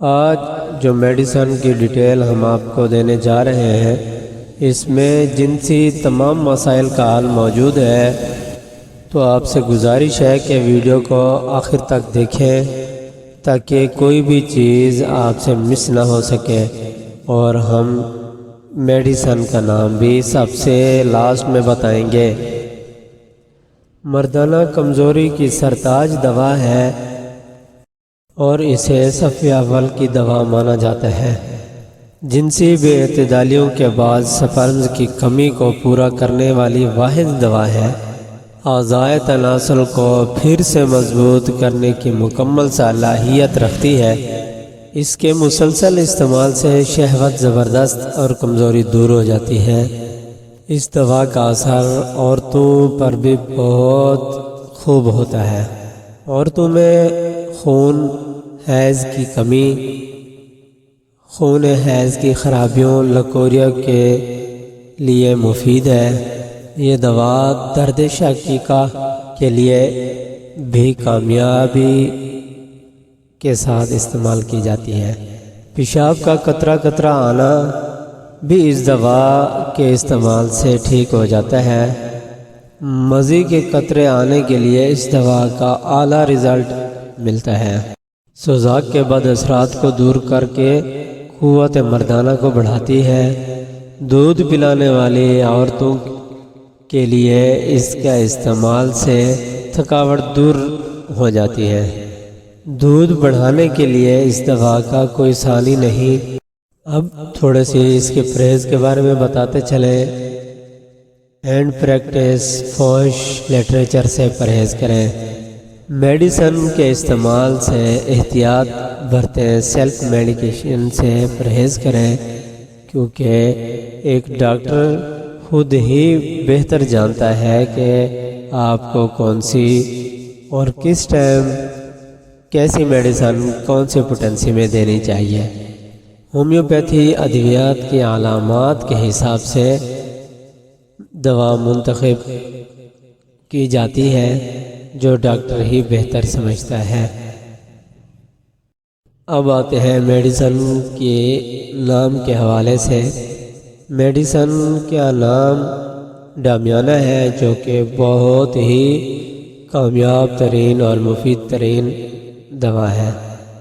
آج جو میڈیسن کی ڈیٹیل ہم آپ کو دینے جا رہے ہیں اس میں جنسی تمام مسائل کا حل موجود ہے، تو آپ سے گزارش ہے کہ ویڈیو کو آخر تک دیکھیں تاکہ کوئی بھی چیز آپ سے مس نہ ہو سکے، اور ہم میڈیسن کا نام بھی سب سے لاسٹ میں بتائیں گے۔ مردانہ کمزوری کی سرتاج دوا ہے اور اسے صف اول کی دوا مانا جاتا ہے۔ جنسی بے اعتدالیوں کے بعد سپرمز کی کمی کو پورا کرنے والی واحد دوا ہے۔ اعضائے تناسل کو پھر سے مضبوط کرنے کی مکمل صلاحیت رکھتی ہے۔ اس کے مسلسل استعمال سے شہوت زبردست اور کمزوری دور ہو جاتی ہے۔ اس دوا کا اثر عورتوں پر بھی بہت خوب ہوتا ہے۔ عورتوں میں خون حیض کی کمی، خون حیض کی خرابیوں، لکوریا کے لیے مفید ہے۔ یہ دوا درد شقیقہ کے لیے بھی کامیابی کے ساتھ استعمال کی جاتی ہے۔ پیشاب کا قطرہ قطرہ آنا بھی اس دوا کے استعمال سے ٹھیک ہو جاتا ہے۔ مزی کے قطرے آنے کے لیے اس دوا کا اعلیٰ رزلٹ ملتا ہے۔ سوزاک کے بد اثرات کو دور کر کے قوت مردانہ کو بڑھاتی ہے۔ دودھ پلانے والی عورتوں کے لیے اس کا استعمال سے تھکاوٹ دور ہو جاتی ہے۔ دودھ بڑھانے کے لیے اس دوا کا کوئی ثانی نہیں۔ اب تھوڑے سی اس کے پرہیز کے بارے میں بتاتے چلیں۔ اینڈ پریکٹس، فحش لٹریچر سے پرہیز کریں۔ میڈیسن کے استعمال سے احتیاط برتیں۔ سیلف میڈیکیشن سے پرہیز کریں، کیونکہ ایک ڈاکٹر خود ہی بہتر جانتا ہے کہ آپ کو کون سی اور کس ٹائم کیسی میڈیسن کون سی پوٹنسی میں دینی چاہیے۔ ہومیوپیتھی ادویات کی علامات کے حساب سے دوا منتخب کی جاتی ہے، جو ڈاکٹر ہی بہتر سمجھتا ہے۔ اب آتے ہیں میڈیسن کے نام کے حوالے سے۔ میڈیسن کا نام ڈامیانہ ہے، جو کہ بہت ہی کامیاب ترین اور مفید ترین دوا ہے۔